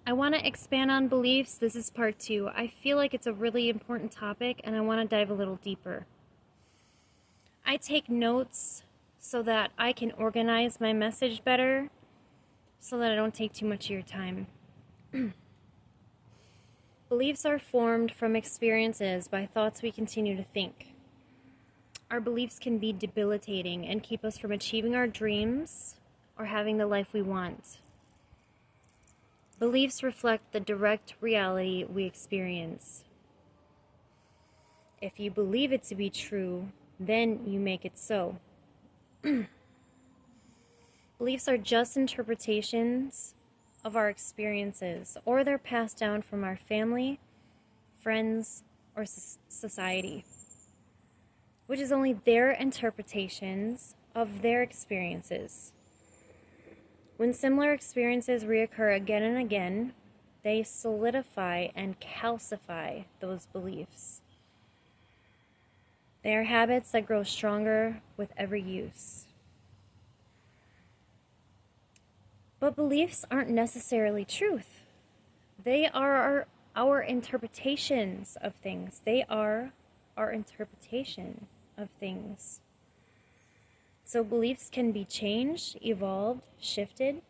I want to expand on beliefs. This is part 2. I feel like it's a really important topic and I want to dive a little deeper. I take notes so that I can organize my message better, so that I don't take too much of your time. Beliefs are formed from experiences by thoughts we continue to think. Our beliefs can be debilitating and keep us from achieving our dreams or having the life we want. Beliefs reflect the direct reality we experience. If you believe it to be true, then you make it so. Beliefs are just interpretations of our experiences, or they're passed down from our family, friends, or society, which is only their interpretations of their experiences. When similar experiences reoccur again and again, they solidify and calcify those beliefs. They are habits that grow stronger with every use. But beliefs aren't necessarily truth. They are our interpretations of things. They are our interpretation of things. So beliefs can be changed, evolved, shifted.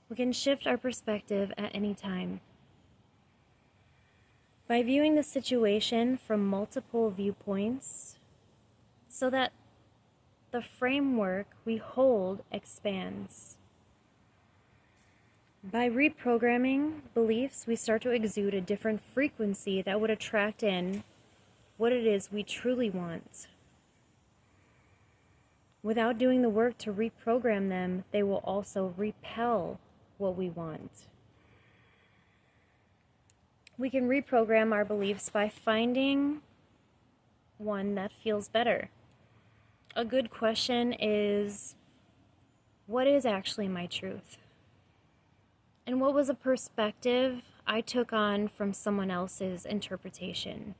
We can shift our perspective at any time. By viewing the situation from multiple viewpoints, so that the framework we hold expands. By reprogramming beliefs, we start to exude a different frequency that would attract in what it is we truly want. Without doing the work to reprogram them, they will also repel what we want. We can reprogram our beliefs by finding one that feels better. A good question is, what is actually my truth? And what was a perspective I took on from someone else's interpretation,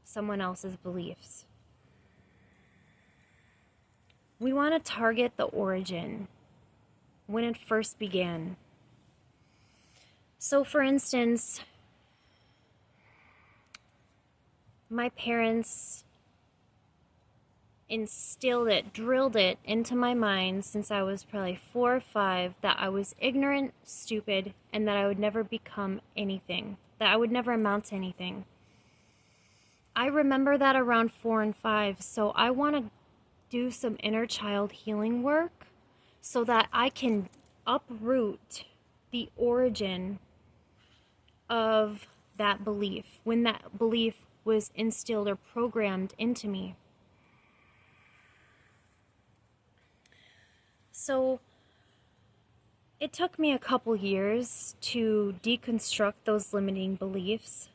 someone else's beliefs? We want to target the origin, when it first began. So for instance, my parents instilled it, drilled it into my mind since I was probably 4 or 5, that I was ignorant, stupid, and that I would never become anything, that I would never amount to anything. I remember that around 4 and 5, so I want to do some inner child healing work so that I can uproot the origin of that belief, when that belief was instilled or programmed into me. So it took me a couple years to deconstruct those limiting beliefs.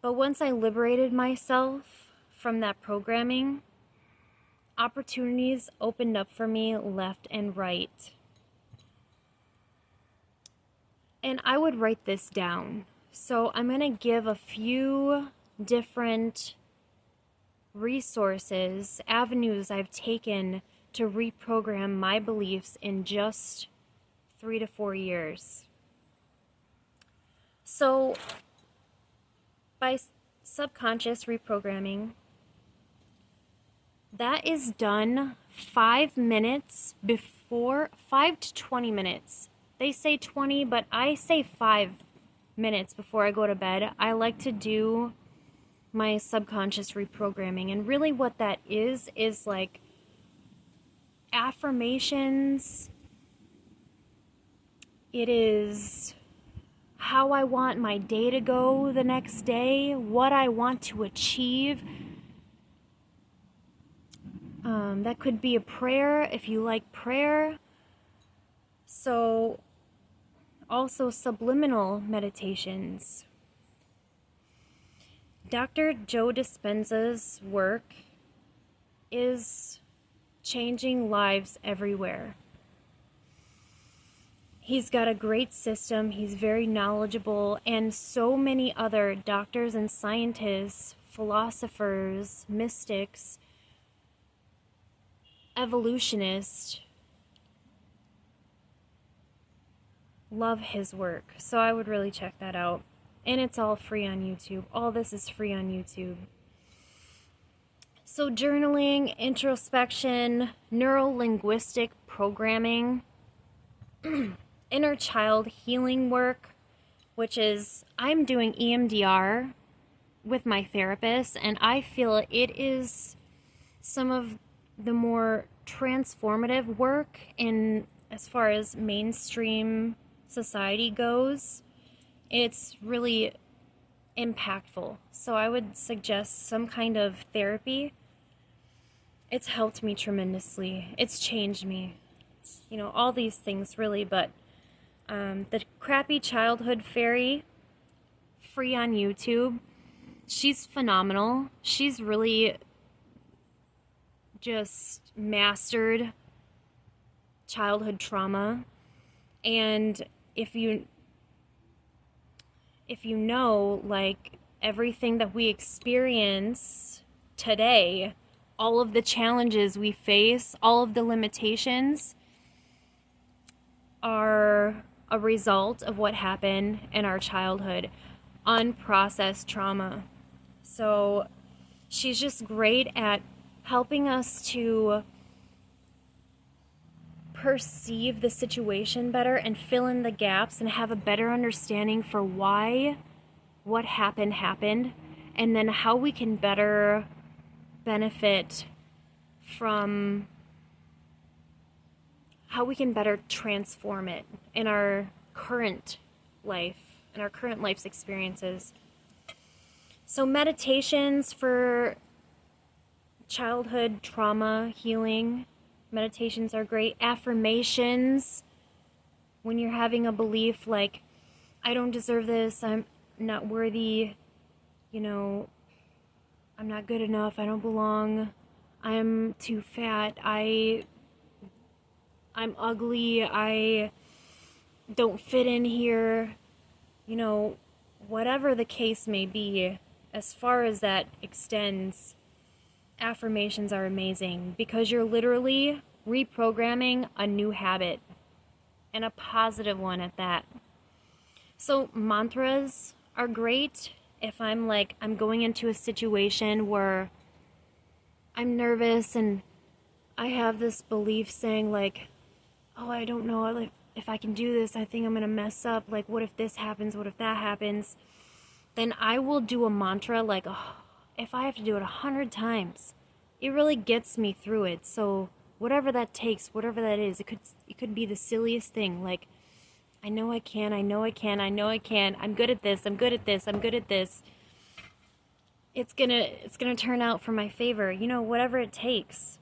But once I liberated myself from that programming, opportunities opened up for me left and right. And I would write this down. So I'm going to give a few different resources, avenues I've taken to reprogram my beliefs in just 3 to 4 years. So by subconscious reprogramming, that is done 5 minutes before, 5 to 20 minutes. They say 20, but I say 5 minutes before I go to bed. I like to do my subconscious reprogramming. And really what that is like affirmations. It is how I want my day to go the next day, what I want to achieve. That could be a prayer if you like prayer. So also subliminal meditations. Dr. Joe Dispenza's work is changing lives everywhere. He's got a great system, he's very knowledgeable, and so many other doctors and scientists, philosophers, mystics, evolutionists love his work. So I would really check that out. And it's all free on YouTube. All this is free on YouTube. So journaling, introspection, neuro-linguistic programming, inner child healing work, which is, I'm doing EMDR with my therapist, and I feel it is some of the more transformative work in as far as mainstream society goes. It's really impactful. So I would suggest some kind of therapy. It's helped me tremendously. It's changed me. You know, all these things really, but the Crappy Childhood Fairy, free on YouTube. She's phenomenal. She's really just mastered childhood trauma. And if you know, like, everything that we experience today, all of the challenges we face, all of the limitations are a result of what happened in our childhood, unprocessed trauma. So she's just great at helping us to perceive the situation better and fill in the gaps and have a better understanding for why what happened, and then how we can better benefit from, how we can better transform it in our current life, in our current life's experiences. So meditations for childhood trauma healing, meditations are great. Affirmations, when you're having a belief like, I don't deserve this, I'm not worthy, you know, I'm not good enough, I don't belong, I'm too fat, I'm ugly, I don't fit in here, you know, whatever the case may be, as far as that extends, affirmations are amazing because you're literally reprogramming a new habit, and a positive one at that. So mantras are great if I'm going into a situation where I'm nervous and I have this belief saying like, oh, I don't know if I can do this, I think I'm gonna mess up, like what if this happens, what if that happens, then I will do a mantra like, oh, if I have to do it 100 times, it really gets me through it. So whatever that takes, whatever that is, it could be the silliest thing, like, I know I can, I know I can, I know I can, I'm good at this, I'm good at this, I'm good at this. It's gonna turn out for my favor, you know, whatever it takes.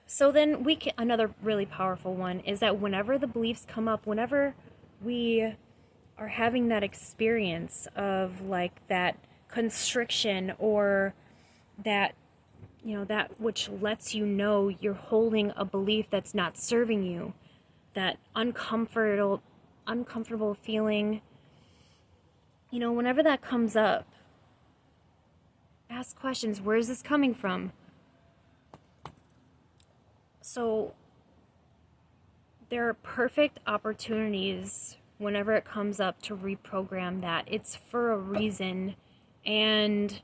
So then another really powerful one is that whenever the beliefs come up, whenever we are having that experience of like that constriction, or that, you know, that which lets you know you're holding a belief that's not serving you, that uncomfortable feeling, you know, whenever that comes up, ask questions. Where is this coming from? So there are perfect opportunities whenever it comes up to reprogram that. It's for a reason, and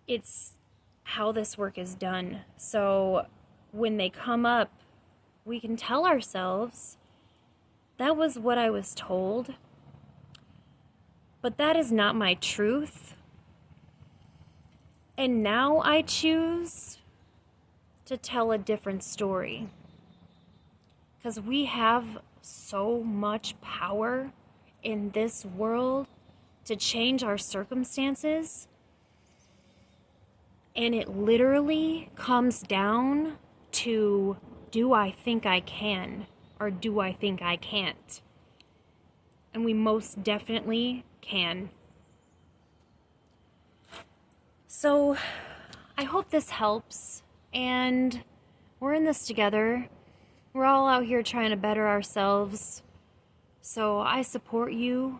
it's how this work is done. So when they come up, we can tell ourselves, that was what I was told, but that is not my truth. And now I choose to tell a different story. Because we have so much power in this world to change our circumstances. And it literally comes down to, do I think I can, or do I think I can't? And we most definitely can. So I hope this helps, and we're in this together. We're all out here trying to better ourselves. So I support you.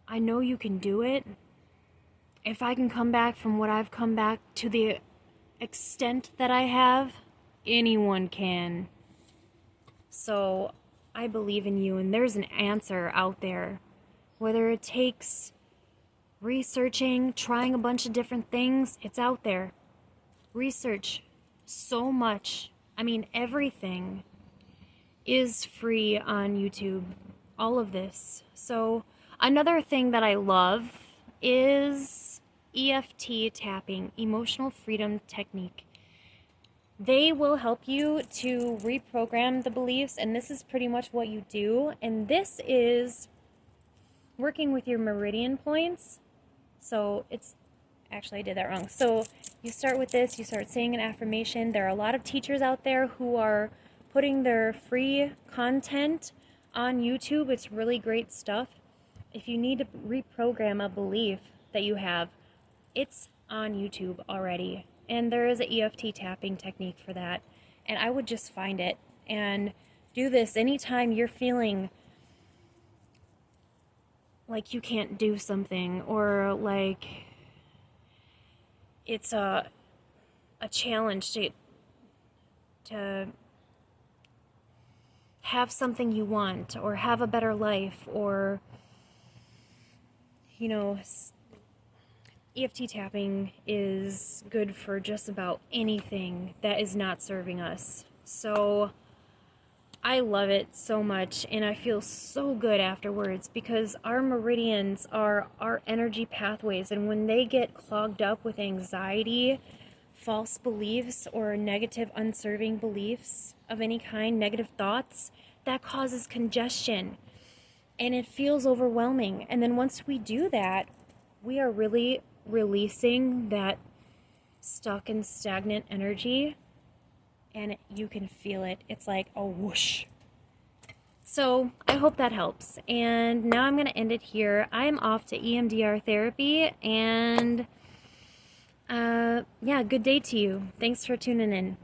I know you can do it. If I can come back from what I've come back to the extent that I have, anyone can. So I believe in you, and there's an answer out there. Whether it takes researching, trying a bunch of different things, it's out there. Research so much. I mean, everything is free on YouTube. All of this. So another thing that I love is EFT tapping, emotional freedom technique. They will help you to reprogram the beliefs, and this is pretty much what you do. And this is working with your meridian points. So it's actually, I did that wrong. So you start with this, you start saying an affirmation. There are a lot of teachers out there who are putting their free content on YouTube. It's really great stuff. If you need to reprogram a belief that you have, it's on YouTube already. And there is an EFT tapping technique for that. And I would just find it and do this anytime you're feeling like you can't do something, or like it's a challenge to have something you want, or have a better life, or, you know, EFT tapping is good for just about anything that is not serving us. So I love it so much, and I feel so good afterwards, because our meridians are our energy pathways, and when they get clogged up with anxiety, false beliefs, or negative, unserving beliefs of any kind, negative thoughts, that causes congestion, and it feels overwhelming. And then once we do that, we are really releasing that stuck and stagnant energy, and you can feel it. It's like a whoosh. So I hope that helps. And now I'm going to end it here. I'm off to EMDR therapy, and yeah, good day to you. Thanks for tuning in.